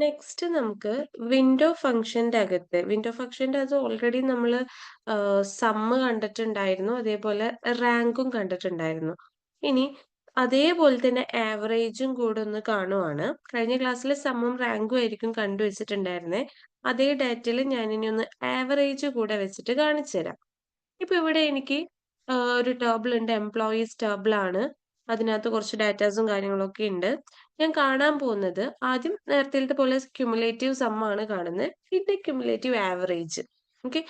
Next നമുക്ക് window ഫംഗ്ഷന്റെ അത് ഓൾറെഡി നമ്മള് സമ്മ് കണ്ടിട്ടുണ്ടായിരുന്നു. അതേപോലെ റാങ്കും കണ്ടിട്ടുണ്ടായിരുന്നു. ഇനി അതേപോലെ തന്നെ ആവറേജും കൂടെ ഒന്ന് കാണുവാണ്. കഴിഞ്ഞ ക്ലാസ്സിൽ സമ്മും റാങ്കും ആയിരിക്കും കണ്ടുവച്ചിട്ടുണ്ടായിരുന്നേ. അതേ ഡാറ്റയിൽ ഞാനിനി ഒന്ന് ആവറേജ് കൂടെ വെച്ചിട്ട് കാണിച്ചു തരാം. ഇപ്പൊ ഇവിടെ എനിക്ക് ഒരു ടേബിൾ ഉണ്ട്. എംപ്ലോയീസ് ടേബിൾ ആണ്. അതിനകത്ത് കുറച്ച് ഡാറ്റാസും കാര്യങ്ങളൊക്കെ ഉണ്ട്. ഞാൻ കാണാൻ പോകുന്നത് ആദ്യം നേരത്തേലത്തെ പോലെ ക്യുമുലേറ്റീവ് സം ആണ് കാണുന്നത്. പിന്നെ ക്യുമുലേറ്റീവ് ആവറേജ്. ഓക്കെ.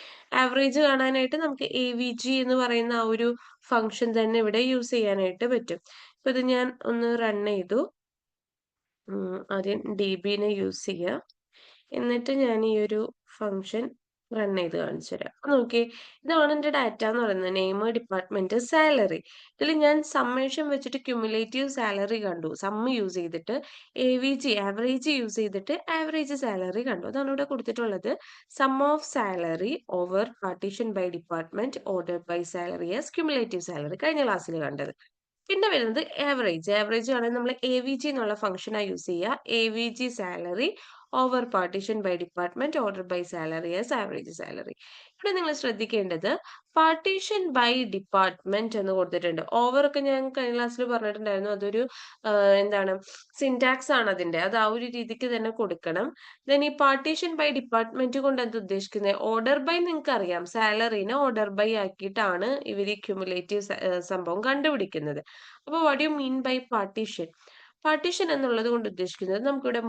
ആവറേജ് കാണാനായിട്ട് നമുക്ക് എവിജി എന്ന് പറയുന്ന ആ ഒരു ഫംഗ്ഷൻ തന്നെ ഇവിടെ യൂസ് ചെയ്യാനായിട്ട് പറ്റും. ഇപ്പൊ ഇത് ഞാൻ ഒന്ന് റൺ ചെയ്തു. ആദ്യം dbനെ യൂസ് ചെയ്യുക. എന്നിട്ട് ഞാൻ ഈ ഒരു ഫംഗ്ഷൻ റൺ ചെയ്ത് കാണിച്ചു തരാം. നോക്കിയേ, ഇതാണ് എന്റെ ഡാറ്റ എന്ന് പറയുന്നത്. Name, department, salary. ഇതിൽ ഞാൻ സമ്മേഷൻ വെച്ചിട്ട് ക്യുമുലേറ്റീവ് സാലറി കണ്ടു. സമ്മ് യൂസ് ചെയ്തിട്ട് ആവറേജ് യൂസ് ചെയ്തിട്ട് ആവറേജ് സാലറി കണ്ടു. അതാണ് ഇവിടെ കൊടുത്തിട്ടുള്ളത്. Sum of salary over partition by department order by salary as cumulative salary. കഴിഞ്ഞ ക്ലാസ്സിൽ കണ്ടത്. പിന്നെ വരുന്നത് ആവറേജ്. ആവറേജ് ആണെങ്കിൽ നമ്മൾ എവിജി എന്നുള്ള ഫംഗ്ഷനാണ് യൂസ് ചെയ്യുക. എവിജി salary over partition by department order by salary as average salary. ഇവിടെ നിങ്ങൾ ശ്രദ്ധിക്കേണ്ടത് പാർട്ടീഷൻ ബൈ ഡിപ്പാർട്ട്മെന്റ് എന്ന് കൊടുത്തിട്ടുണ്ട്. ഓവർ ഒക്കെ ഞാൻ കഴിഞ്ഞ ക്ലാസ്സിൽ പറഞ്ഞിട്ടുണ്ടായിരുന്നു. അതൊരു എന്താണ് സിന്റാക്സ് ആണ് അതിന്റെ. അത് ആ ഒരു രീതിക്ക് തന്നെ കൊടുക്കണം. ദെൻ ഈ പാർട്ടീഷൻ ബൈ ഡിപ്പാർട്ട്മെന്റ് കൊണ്ട് എന്ത് ഉദ്ദേശിക്കുന്നത്? ഓർഡർ ബൈ നിങ്ങൾക്ക് അറിയാം. സാലറിനെ ഓർഡർ ബൈ ആക്കിയിട്ടാണ് ഇവർ ഈ ക്യുമുലേറ്റീവ് സംഭവം കണ്ടുപിടിക്കുന്നത്. അപ്പോൾ what you mean by partition? Partition എന്നുള്ളത് കൊണ്ട് ഉദ്ദേശിക്കുന്നത് നമുക്കിവിടെ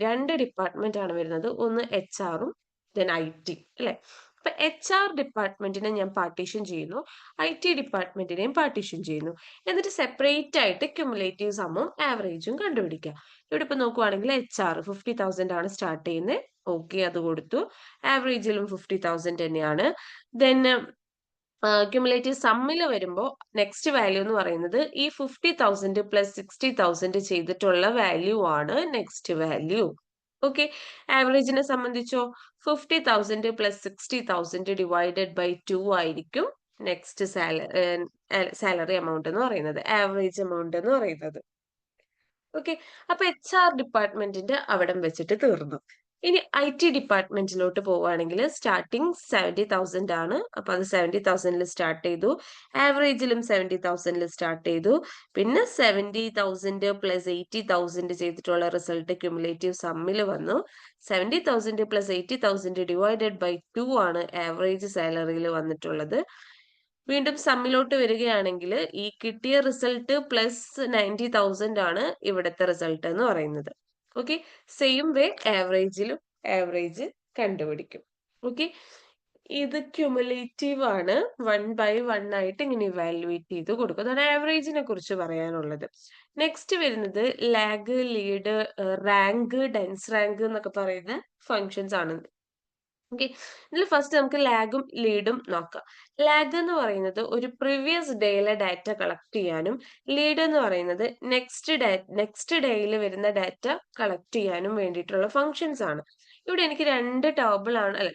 രണ്ട് ഡിപ്പാർട്ട്മെന്റ് ആണ് വരുന്നത്. ഒന്ന് HR-ഉം ദെൻ IT അല്ലെ? അപ്പൊ HR ഡിപ്പാർട്ട്മെന്റിനെ ഞാൻ പാർട്ടീഷൻ ചെയ്യുന്നു. IT ഡിപ്പാർട്ട്മെന്റിനെയും പാർട്ടീഷൻ ചെയ്യുന്നു. എന്നിട്ട് സെപ്പറേറ്റ് ആയിട്ട് ക്യുമുലേറ്റീവ് സമ്മും ആവറേജും കണ്ടുപിടിക്കുക. ഇവിടെ ഇപ്പൊ നോക്കുവാണെങ്കിൽ HR 50,000 ആണ് സ്റ്റാർട്ട് ചെയ്യുന്നത്. ഓക്കെ, അത് കൊടുത്തു. ആവറേജിലും 50,000 തന്നെയാണ്. ദെൻ ക്യുമുലേറ്റീവ് സമ്മിൽ വരുമ്പോൾ നെക്സ്റ്റ് വാല്യൂ എന്ന് പറയുന്നത് ഈ 50,000 പ്ലസ് 60,000 ചെയ്തിട്ടുള്ള വാല്യൂ ആണ് next value. Okay. ആവറേജിനെ സംബന്ധിച്ചോ 50,000 plus 60,000 divided by 2 ആയിരിക്കും നെക്സ്റ്റ് സാലറി എമൗണ്ട് എന്ന് പറയുന്നത്, ആവറേജ് എമൗണ്ട് എന്ന് പറയുന്നത്. ഓക്കെ. അപ്പൊ HR ഡിപ്പാർട്ട്മെന്റിന്റെ അവിടം വെച്ചിട്ട് തീർന്നു. ഇനി IT ഡിപ്പാർട്ട്മെന്റിലോട്ട് പോവുകയാണെങ്കിൽ സ്റ്റാർട്ടിങ് 70,000 ആണ്. അപ്പൊ അത് 70,000 സ്റ്റാർട്ട് ചെയ്തു. ആവറേജിലും 70,000 സ്റ്റാർട്ട് ചെയ്തു. പിന്നെ 70,000 പ്ലസ് 80,000 ചെയ്തിട്ടുള്ള റിസൾട്ട് ക്യുമുലേറ്റീവ് സമ്മിൽ വന്നു. 70,000 പ്ലസ് 80,000 ഡിവൈഡഡ് ബൈ 2 ആണ് ആവറേജ് സാലറിയിൽ വന്നിട്ടുള്ളത്. വീണ്ടും സമ്മിലോട്ട് വരികയാണെങ്കിൽ ഈ കിട്ടിയ റിസൾട്ട് പ്ലസ് 90,000 ആണ് ഇവിടുത്തെ റിസൾട്ട് എന്ന് പറയുന്നത്. ഓക്കെ. സെയിം വേ ആവറേജിലും ആവറേജ് കണ്ടുപിടിക്കും. ഓക്കെ. ഇത് ക്യുമുലേറ്റീവ് ആണ്. 1/1 ആയിട്ട് ഇങ്ങനെ ഇവാലുവേറ്റ് ചെയ്ത് കൊടുക്കും. അതാണ് ആവറേജിനെ കുറിച്ച് പറയാനുള്ളത്. നെക്സ്റ്റ് വരുന്നത് lag, lead, rank, dense rank എന്നൊക്കെ പറയുന്ന ഫങ്ഷൻസ് ആണ്. ഓക്കെ. ഇതിൽ ഫസ്റ്റ് നമുക്ക് ലാഗും ലീഡും നോക്കാം. ലാഗ് എന്ന് പറയുന്നത് ഒരു പ്രീവിയസ് ഡേയിലെ ഡാറ്റ കളക്ട് ചെയ്യാനും ലീഡ് എന്ന് പറയുന്നത് നെക്സ്റ്റ് ഡേയിൽ വരുന്ന ഡാറ്റ കളക്ട് ചെയ്യാനും വേണ്ടിയിട്ടുള്ള ഫങ്ഷൻസ് ആണ്. ഇവിടെ എനിക്ക്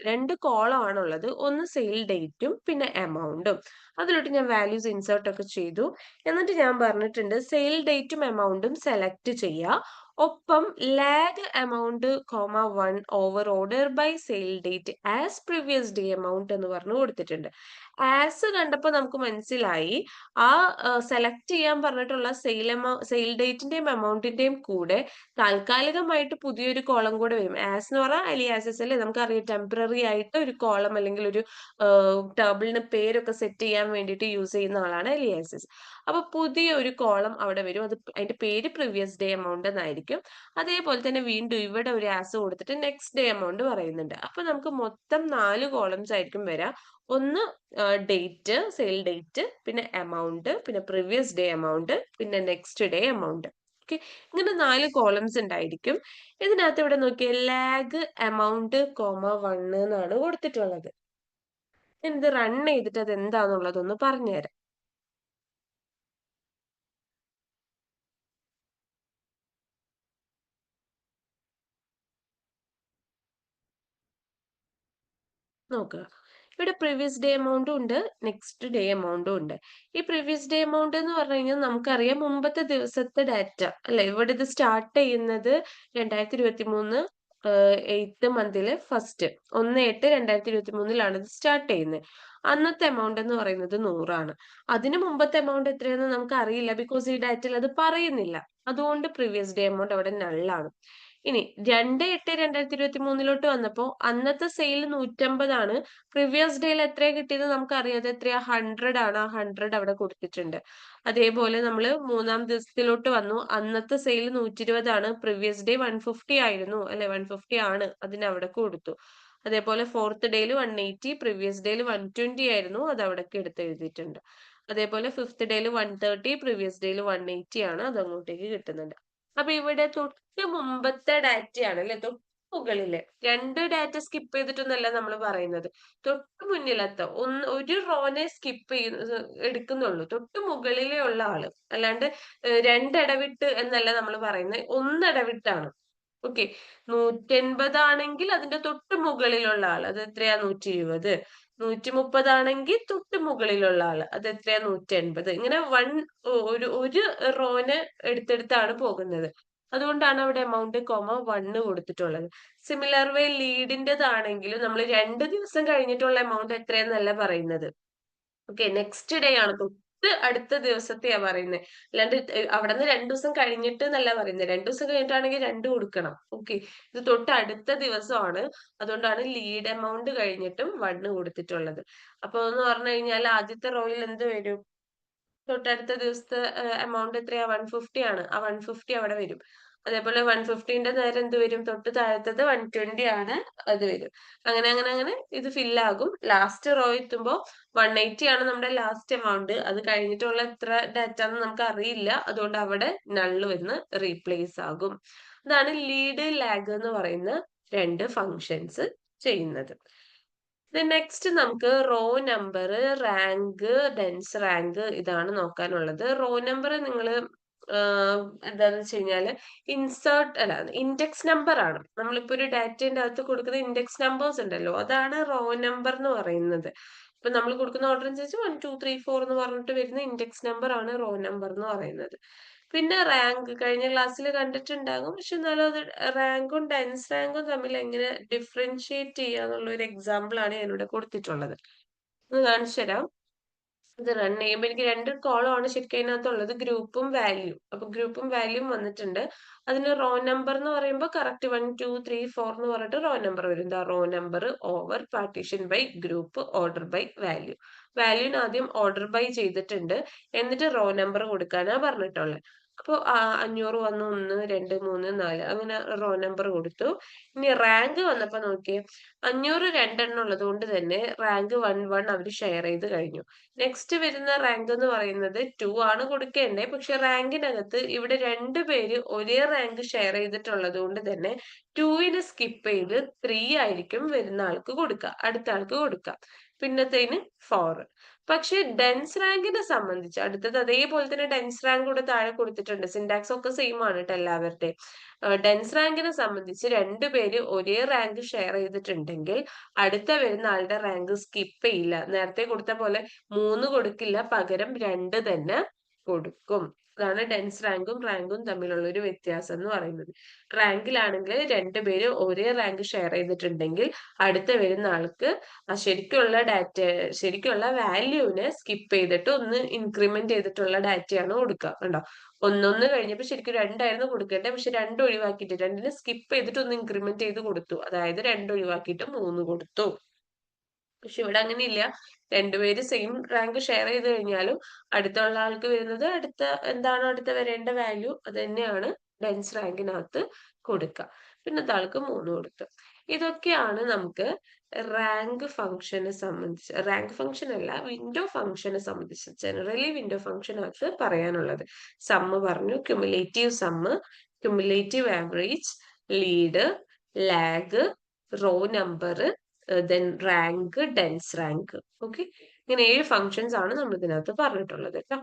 രണ്ട് കോളം ആണുള്ളത്. ഒന്ന് സെയിൽ ഡേറ്റും പിന്നെ എമൗണ്ടും. അതിലോട്ട് ഞാൻ വാല്യൂസ് ഇൻസേർട്ട് ഒക്കെ ചെയ്തു. എന്നിട്ട് ഞാൻ പറഞ്ഞിട്ടുണ്ട് സെയിൽ ഡേറ്റും എമൗണ്ടും സെലക്ട് ചെയ്യുക. ഒപ്പം lag amount 1 over order by sale date as previous day amount എന്ന് പറഞ്ഞു കൊടുത്തിട്ടുണ്ട്. ആസ് കണ്ടപ്പോൾ നമുക്ക് മനസ്സിലായി ആ സെലക്ട് ചെയ്യാൻ പറഞ്ഞിട്ടുള്ള സെയിൽ ഡേറ്റിന്റെയും എമൗണ്ടിന്റെയും കൂടെ താൽക്കാലികമായിട്ട് പുതിയൊരു കോളം കൂടെ വരും. ആസ് എന്ന് പറഞ്ഞാൽ അലിയാസസ് അല്ലേ, നമുക്കറിയാം ടെമ്പററി ആയിട്ട് ഒരു കോളം അല്ലെങ്കിൽ ഒരു ടേബിളിന് പേരൊക്കെ സെറ്റ് ചെയ്യാൻ വേണ്ടിയിട്ട് യൂസ് ചെയ്യുന്ന ആളാണ് അലിയാസസ്. അപ്പൊ പുതിയ ഒരു കോളം അവിടെ വരും. അതിന്റെ പേര് പ്രീവിയസ് ഡേ എമൗണ്ട് എന്നായിരിക്കും. അതേപോലെ തന്നെ വീണ്ടും ഇവിടെ ഒരു ആസ് കൊടുത്തിട്ട് നെക്സ്റ്റ് ഡേ എമൗണ്ട് പറയുന്നുണ്ട്. അപ്പൊ നമുക്ക് മൊത്തം 4 കോളംസ് ആയിരിക്കും വരാം. ഒന്ന് ഡേറ്റ്, സെയിൽ ഡേറ്റ്, പിന്നെ എമൗണ്ട്, പിന്നെ പ്രീവിയസ് ഡേ എമൗണ്ട്, പിന്നെ നെക്സ്റ്റ് ഡേ എമൗണ്ട്. ഓക്കെ. ഇങ്ങനെ 4 കോളംസ് ഉണ്ടായിരിക്കും. ഇതിനകത്ത് ഇവിടെ നോക്കിയാൽ ലാഗ് എമൗണ്ട് 1 എന്നാണ് കൊടുത്തിട്ടുള്ളത്. ഇത് റൺ ചെയ്തിട്ട് അത് എന്താന്നുള്ളതൊന്ന് പറഞ്ഞുതരാം. നോക്കുക. ഇവിടെ പ്രീവിയസ് ഡേ എമൗണ്ടും ഉണ്ട്, നെക്സ്റ്റ് ഡേ എമൗണ്ടും ഉണ്ട്. ഈ പ്രീവിയസ് ഡേ എമൗണ്ട് എന്ന് പറഞ്ഞു കഴിഞ്ഞാൽ നമുക്കറിയാം മുമ്പത്തെ ദിവസത്തെ ഡാറ്റ അല്ലെ. ഇവിടെ ഇത് സ്റ്റാർട്ട് ചെയ്യുന്നത് 2023 8th മന്തിലെ ഫസ്റ്റ് 1/8/2023 ഇത് സ്റ്റാർട്ട് ചെയ്യുന്നത്. അന്നത്തെ എമൗണ്ട് എന്ന് പറയുന്നത് 100 ആണ്. അതിന് മുമ്പത്തെ എമൗണ്ട് എത്രയാണെന്ന് നമുക്ക് അറിയില്ല, ബിക്കോസ് ഈ ഡാറ്റയിൽ അത് പറയുന്നില്ല. അതുകൊണ്ട് പ്രീവിയസ് ഡേ എമൗണ്ട് അവിടെ നള്ളാണ്. ഇനി 2/8/2023 വന്നപ്പോ അന്നത്തെ സെയിൽ 150 ആണ്. പ്രീവിയസ് ഡേയിൽ എത്രയാ കിട്ടിയത് നമുക്കറിയാം. അത് എത്രയാ 100 ആണ്. ആ 100 അവിടെ കൊടുത്തിട്ടുണ്ട്. അതേപോലെ നമ്മൾ മൂന്നാം ദിവസത്തിലോട്ട് വന്നു. അന്നത്തെ സെയിൽ 120 ആണ്. പ്രീവിയസ് ഡേ 150 ആയിരുന്നു അല്ലെ, 150 ആണ്. അതിന് അവിടെ കൊടുത്തു. അതേപോലെ ഫോർത്ത് ഡേയിൽ 180, പ്രീവിയസ് ഡേയിൽ 120 ആയിരുന്നു. അത് അവിടേക്ക് എടുത്ത് എഴുതിയിട്ടുണ്ട്. അതേപോലെ ഫിഫ്ത്ത് ഡേയിൽ 130, പ്രീവിയസ് ഡേയിൽ 180 ആണ്. അത് അങ്ങോട്ടേക്ക് കിട്ടുന്നുണ്ട്. അപ്പൊ ഇവിടെ തൊട്ട് മുമ്പത്തെ ഡാറ്റയാണ് അല്ലെ, തൊട്ട് മുകളില്. രണ്ട് ഡാറ്റ സ്കിപ്പ് ചെയ്തിട്ടൊന്നല്ല നമ്മൾ പറയുന്നത്. തൊട്ട് മുന്നിലത്തെ ഒരു റോനെ സ്കിപ്പ് ചെയ്യുന്ന എടുക്കുന്നുള്ളൂ. തൊട്ട് മുകളിലേ ഉള്ള ആള്. അല്ലാണ്ട് രണ്ടിടവിട്ട് എന്നല്ല നമ്മൾ പറയുന്നത്. ഒന്നിടവിട്ടാണ്. ഓക്കെ. 180 ആണെങ്കിൽ അതിന്റെ തൊട്ട് മുകളിലുള്ള ആള്. അത് എത്രയാ? 120. 130 ആണെങ്കിൽ തൊട്ട് മുകളിലുള്ള ആള്. അത് എത്രയാ? 180. ഇങ്ങനെ ഒരു റോന് എടുത്തെടുത്താണ് പോകുന്നത്. അതുകൊണ്ടാണ് അവിടെ എമൗണ്ട് കോമ 1 കൊടുത്തിട്ടുള്ളത്. സിമിലർ വേ ലീഡിന്റേതാണെങ്കിലും നമ്മൾ 2 ദിവസം കഴിഞ്ഞിട്ടുള്ള എമൗണ്ട് എത്രയെന്നല്ല പറയുന്നത്. ഓക്കെ. നെക്സ്റ്റ് ഡേ ആണ്. തൊട്ട് അടുത്ത ദിവസത്തെയാ പറയുന്നത്. അല്ലാണ്ട് അവിടുന്ന് 2 ദിവസം കഴിഞ്ഞിട്ട് എന്നല്ല പറയുന്നത്. 2 ദിവസം കഴിഞ്ഞിട്ടാണെങ്കിൽ 2 കൊടുക്കണം. ഓക്കെ. ഇത് തൊട്ട് അടുത്ത ദിവസമാണ്. അതുകൊണ്ടാണ് ലീഡ് എമൗണ്ട് കഴിഞ്ഞിട്ടും 1 കൊടുത്തിട്ടുള്ളത്. അപ്പൊ എന്ന് പറഞ്ഞു കഴിഞ്ഞാൽ ആദ്യത്തെ റോയിൽ എന്ത് വരും? തൊട്ടടുത്ത ദിവസത്തെ എമൗണ്ട് എത്രയാ? 150 ആണ്. ആ 150 അവിടെ വരും. അതേപോലെ 150ന്റെ നേരെ എന്ത് വരും? തൊട്ട് താഴത്തത് 120 ആണ്. അത് വരും. അങ്ങനെ അങ്ങനെ അങ്ങനെ ഇത് ഫില്ലാകും. ലാസ്റ്റ് റോ എത്തുമ്പോ 180 ആണ് നമ്മുടെ ലാസ്റ്റ് എമൗണ്ട്. അത് കഴിഞ്ഞിട്ടുള്ള എത്ര ഡാറ്റാന്ന് നമുക്ക് അറിയില്ല. അതുകൊണ്ട് അവിടെ നള്ള് വന്ന് റീപ്ലേസ് ആകും. അതാണ് ലീഡ്, ലാഗ് എന്ന് പറയുന്ന 2 ഫങ്ഷൻസ് ചെയ്യുന്നത്. നെക്സ്റ്റ് നമുക്ക് raw number, rank, dense rank ഇതാണ് നോക്കാനുള്ളത്. റോ നമ്പർ നിങ്ങൾ എന്താന്ന് വെച്ച് കഴിഞ്ഞാല് ഇൻസേർട്ട് അല്ല, ഇൻഡെക്സ് നമ്പർ ആണ്. നമ്മളിപ്പോ ഒരു ഡാറ്റയുടെ അകത്ത് കൊടുക്കുന്ന ഇൻഡെക്സ് നമ്പേഴ്സ് ഉണ്ടല്ലോ, അതാണ് റോ നമ്പർ എന്ന് പറയുന്നത്. ഇപ്പൊ നമ്മൾ കൊടുക്കുന്ന ഓർഡർ അനുസരിച്ച് 1 2 3 4 എന്ന് പറഞ്ഞിട്ട് വരുന്ന ഇൻഡെക്സ് നമ്പർ ആണ് റോ നമ്പർ എന്ന് പറയുന്നത്. പിന്നെ റാങ്ക് കഴിഞ്ഞ ക്ലാസ്സിൽ കണ്ടിട്ടുണ്ടാകും. പക്ഷെ എന്നാലും അത് റാങ്കും ഡെൻസ് റാങ്കും തമ്മിൽ എങ്ങനെ ഡിഫറൻഷിയേറ്റ് ചെയ്യാന്നുള്ള ഒരു എക്സാമ്പിൾ ആണ് ഞാനിവിടെ കൊടുത്തിട്ടുള്ളത്. ഒന്ന് കാണിച്ചു തരാം. ഇത് റൺ ചെയ്യുമ്പോൾ എനിക്ക് 2 കോളമാണ് ശരിക്കും അതിനകത്തുള്ളത്, ഗ്രൂപ്പും വാല്യൂ. അപ്പൊ ഗ്രൂപ്പും വാല്യൂവും വന്നിട്ടുണ്ട്. അതിന് റോ നമ്പർ എന്ന് പറയുമ്പോൾ കറക്റ്റ് 1 2 3 4 എന്ന് പറഞ്ഞിട്ട് റോ നമ്പർ വരും. ദാ raw number over partition by group order by value. വാല്യൂന് ആദ്യം ഓർഡർ ബൈ ചെയ്തിട്ടുണ്ട്. എന്നിട്ട് റോ നമ്പർ കൊടുക്കാനാ പറഞ്ഞിട്ടുള്ളത്. അപ്പൊ 500 വന്നു, 1 2 3 4 അങ്ങനെ റോ നമ്പർ കൊടുത്തു. ഇനി റാങ്ക് വന്നപ്പോ നോക്കിയേ, 500 രണ്ടെണ്ണം ഉള്ളത് കൊണ്ട് തന്നെ റാങ്ക് 1 1 അവർ ഷെയർ ചെയ്ത് കഴിഞ്ഞു. നെക്സ്റ്റ് വരുന്ന റാങ്ക് എന്ന് പറയുന്നത് 2 ആണ് കൊടുക്കേണ്ടത്. പക്ഷെ റാങ്കിനകത്ത് ഇവിടെ 2 പേര് ഒരേ റാങ്ക് ഷെയർ ചെയ്തിട്ടുള്ളത് കൊണ്ട് തന്നെ 2ന് സ്കിപ്പ് ചെയ്ത് 3 ആയിരിക്കും വരുന്ന ആൾക്ക് കൊടുക്കുക, അടുത്ത ആൾക്ക് കൊടുക്കുക. പിന്നത്തേന് 4. പക്ഷെ ഡെൻസ് റാങ്കിനെ സംബന്ധിച്ച് അടുത്തത് അതേപോലെ തന്നെ ഡെൻസ് റാങ്ക് കൂടെ താഴെ കൊടുത്തിട്ടുണ്ട്. സിന്റാക്സ് ഒക്കെ സെയിം ആണ് ട്ടോ എല്ലാവരുടെയും. ഡെൻസ് റാങ്കിനെ സംബന്ധിച്ച് 2 പേര് ഒരേ റാങ്ക് ഷെയർ ചെയ്തിട്ടുണ്ടെങ്കിൽ അടുത്ത വരുന്ന ആളുടെ റാങ്ക് സ്കിപ്പ് ചെയ്യില്ല. നേരത്തെ കൊടുത്ത പോലെ 3 കൊടുക്കില്ല, പകരം 2 തന്നെ കൊടുക്കും. അതാണ് ഡെൻസ് റാങ്കും തമ്മിലുള്ള ഒരു വ്യത്യാസം എന്ന് പറയുന്നത്. റാങ്കിലാണെങ്കിൽ 2 പേര് ഒരേ റാങ്ക് ഷെയർ ചെയ്തിട്ടുണ്ടെങ്കിൽ അടുത്ത വരുന്ന ആൾക്ക് ശരിക്കുള്ള വാല്യൂവിനെ സ്കിപ്പ് ചെയ്തിട്ട് ഒന്ന് ഇൻക്രിമെന്റ് ചെയ്തിട്ടുള്ള ഡാറ്റയാണ് കൊടുക്കുക. കണ്ടോ? 1 കഴിഞ്ഞപ്പോ ശരിക്കും 2 ആയിരുന്നു കൊടുക്കേണ്ടത്. പക്ഷെ 2 ഒഴിവാക്കിയിട്ട് 2നെ സ്കിപ്പ് ചെയ്തിട്ട് ഒന്ന് ഇൻക്രിമെന്റ് ചെയ്ത് കൊടുത്തു. അതായത് 2 ഒഴിവാക്കിയിട്ട് 3 കൊടുത്തു. പക്ഷെ ഇവിടെ അങ്ങനെയില്ല. 2 പേര് സെയിം റാങ്ക് ഷെയർ ചെയ്ത് കഴിഞ്ഞാലും അടുത്തുള്ള ആൾക്ക് വരുന്നത് എന്താണോ അടുത്ത വരേണ്ട വാല്യൂ അത് തന്നെയാണ് ഡെൻസ് റാങ്കിനകത്ത് കൊടുക്കുക. പിന്നത്തെ ആൾക്ക് 3 കൊടുത്തു. ഇതൊക്കെയാണ് നമുക്ക് റാങ്ക് ഫംഗ്ഷനെ സംബന്ധിച്ച്, റാങ്ക് ഫംഗ്ഷൻ അല്ല, വിൻഡോ ഫംഗ്ഷനെ സംബന്ധിച്ച് ജനറലി വിൻഡോ ഫംഗ്ഷനകത്ത് പറയാനുള്ളത്. സമ്മ് പറഞ്ഞു, cumulative sum, cumulative average, lead, lag, row number, then rank, dense rank. Okay. ഇങ്ങനെ 7 ഫങ്ഷൻസ് ആണ് നമ്മൾ ഇതിനകത്ത് പറഞ്ഞിട്ടുള്ളത് ട്ടോ.